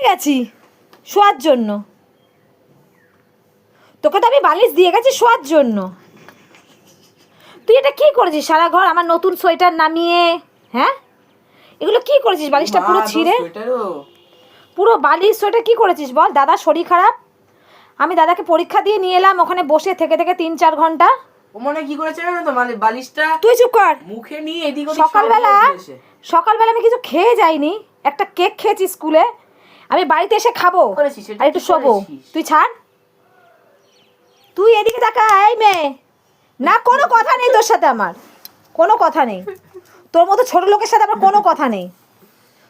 গেছি শোয়ার জন্য, তোকে তো আমি বালিশ দিয়ে গেছি শোয়ার জন্য। তুই এটা কি করেছিস সারা ঘর আমার নতুন সোয়েটার নামিয়ে? হ্যাঁ, এগুলো কি করেছিস? বালিশটা পুরো ছিঁড়ে, পুরো বালিশ সোয়েটার কি করেছিস বল? দাদা শরীর খারাপ, আমি দাদাকে পরীক্ষা দিয়ে নিয়ে এলাম, ওখানে বসে থেকে 3-4 ঘন্টা। ও মনে কি করেছে জানো তো, মানে বালিশটা তুই চুপ কর। মুখে নিয়ে এদিক ওদিক সকালবেলা আমি কিছু খেয়ে যাইনি, একটা কেক খেয়েছি স্কুলে, আমি বাড়িতে এসে খাবো আর একটু শোবো। তুই ছাড়, তুই এদিকে তাকা। এই মেয়ে, না কোনো কথা নেই তোর সাথে, আমার কোনো কথা নেই, তোর মতো ছোট লোকের সাথে আমার কোনো কথা নেই।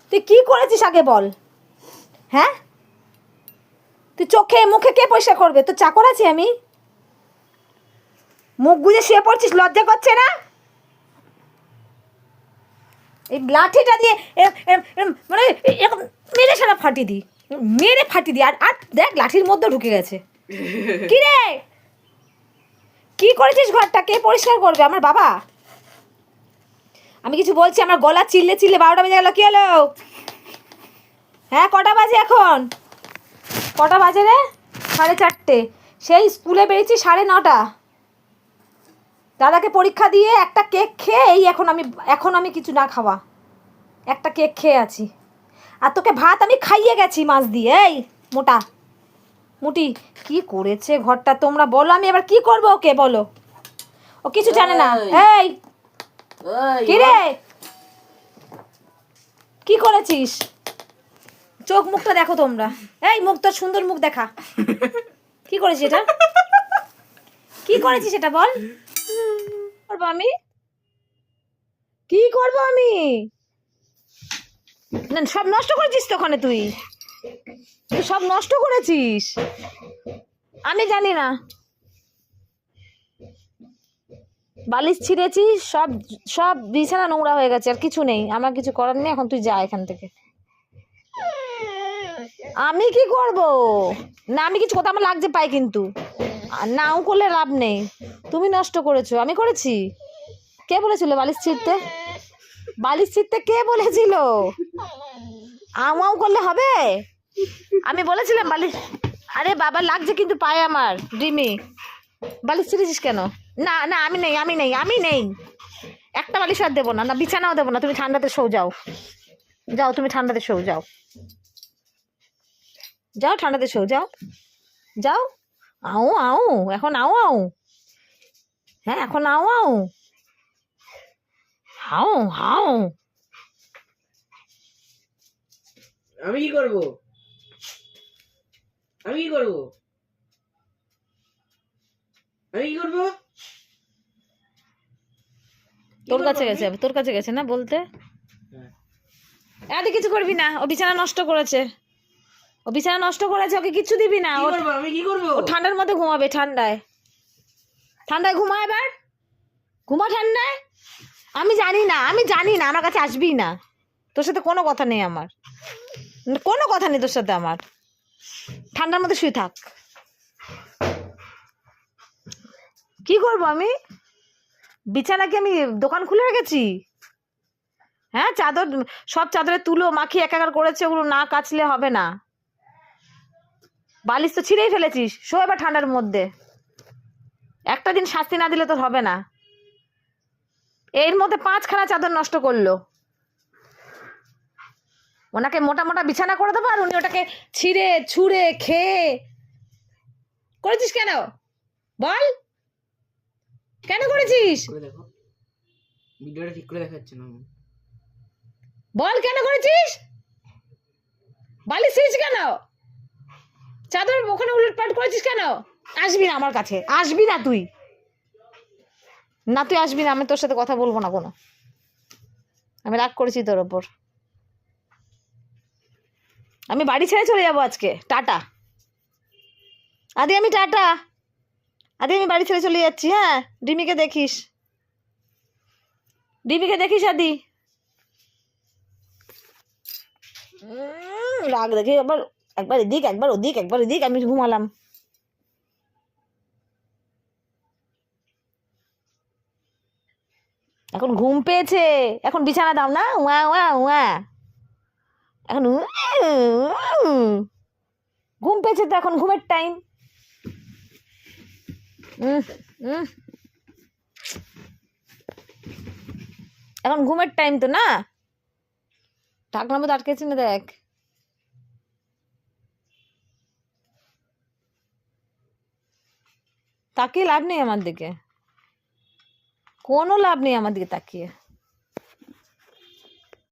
তুই কি করেছিস আগে বল? হ্যাঁ, তুই চোখে মুখে কে পয়সা করবে? তোর চাকর আছি আমি? মুখ গুজে শুয়ে পড়ছিস, লজ্জা করছে না? এই লাঠিটা দিয়ে মানে মেরে সারা ফাটিয়ে দিই, মেরে ফাটিয়ে দিই। আর দেখ লাঠির মধ্যে ঢুকে গেছে। কি রে, কি করেছিস? ঘরটা কে পরিষ্কার করবে? আমার বাবা? আমি কিছু বলছি, আমার গলা চিল্লে 12টা বেজে গেল। কি হলো? হ্যাঁ, কটা বাজে এখন? কটা বাজে রে? 4:30। সেই স্কুলে বেরিয়েছি 9:30। দাদাকে পরীক্ষা দিয়ে একটা কেক খেয়ে এই এখন আমি কিছু না খাওয়া একটা কেক খেয়ে আছি। আর তোকে ভাত আমি খাইয়ে গেছি মাছ দিয়ে। এই মোটা মুটি, কি করেছে ঘরটা তোমরা বলো, আমি এবার কি করবো? ওকে বলো, ও কিছু জানে না। এই কি রে, কি করেছিস? চোখ মুখটা দেখো তোমরা। এই মুখ, তোর সুন্দর মুখ দেখা। কি করেছিস এটা? কি করেছিস এটা বল? করবো আমি? কি করবো আমি? না, সব নষ্ট করেছিস তো ওখানে, তুই সব নষ্ট করেছিস। আমি জানি না, বালিশ ছিঁড়েছিস, সব সব বিছানা নোংরা হয়ে গেছে, আর কিছু নেই, আমার কিছু করার নেই। এখন তুই যা এখান থেকে। আমি কি করব? না, আমি কিছু কথা আমার লাগছে পাই, কিন্তু নাও করলে লাভ নেই। তুমি নষ্ট করেছো, আমি করেছি? কে বলেছিল বালিশ ছিঁড়তে? বালিশ ছিঁড়তে কে বলেছিল? আমাও করলে হবে? আমি বলেছিলাম বালিশ? আরে বাবা, লাগছে কিন্তু পায়ে আমার। ডিমি, বালিশ ছিঁড়েছিস কেন? না না, আমি নেই, আমি নেই, আমি নেই। একটা বালিশ আর দেবো না, না বিছানাও দেবো না। তুমি ঠান্ডাতে শো, যাও যাও, তুমি ঠান্ডাতে শো, যাও যাও, ঠান্ডাতে শো, যাও যাও। আও আও, এখন আও আও। হ্যাঁ, এখন আও আও, হাও হাও। আমি কি করব? আমি কি করব? আমি কি করব? তোর কাছে গেছে, তোর কাছে গেছে না বলতে? আরে কিছু করবি না, ও বিছানা নষ্ট করেছে, ও বিছানা নষ্ট করেছে, ওকে কিচ্ছু দিবি না। আমি কি করব? ও ঠান্ডার মধ্যে ঘুমাবে, ঠান্ডায় ঠান্ডায় ঘুমা, এবার ঘুমা ঠান্ডায়। আমি জানি না, আমি জানি না, আমার কাছে আসবি না। তোর সাথে কোনো কথা নেই আমার, কোনো কথা নেই তোর সাথে আমার। ঠান্ডার মধ্যে শুয়ে থাক। কি করবো আমি? বিছানা কি আমি দোকান খুলে রেখেছি? হ্যাঁ, চাদর, সব চাদরে তুলো মাখিয়ে একাকার করেছে, ওগুলো না কাচলে হবে না। বালিশ তো ছিঁড়েই ফেলেছিস, শো এবার ঠান্ডার মধ্যে। একটা দিন শাস্তি না দিলে তোর হবে না। এর মধ্যে 5খানা চাদর নষ্ট করলো। ওনাকে মোটা মোটা বিছানা করে দেবো, আর উনি ওটাকে ছিঁড়ে ছুঁড়ে খেয়ে। করেছিস কেন বল? কেন করেছিস দেখো, ভিডিওটা ঠিক করে দেখাচ্ছে না। বল, কেন করেছিস? বালিশ ছিঁড়েছিস কেন? চাদর ওখানে উলটপাট করেছিস কেন? আসবি না আমার কাছে, আসবি না তুই, না তুই আসবি না। আমি তোর সাথে কথা বলবো না কোনো, আমি রাগ করেছি তোর ওপর। আমি বাড়ি ছেড়ে চলে যাবো আজকে, টাটা। আদি আমি টাটা, আদি আমি বাড়ি ছেড়ে চলে যাচ্ছি। হ্যাঁ, ডিমিকে দেখিস, ডিমিকে দেখিস আদি। রাগ দেখি আবার, একবার এদিক একবার ওদিক, একবার এদিক। আমি ঘুমালাম। এখন ঘুম পেয়েছে, এখন বিছানা দাও না। ওয়া ওয়া ওয়া, এখন পেয়েছে তো, এখন ঘুমের টাইম। এখন ঘুমের টাইম তো না, ঢাকনার মধ্যে আটকেছি না দেখ। তাকিয়ে লাভ নেই আমার দিকে, কোনো লাভ নেই আমার দিকে তাকিয়ে।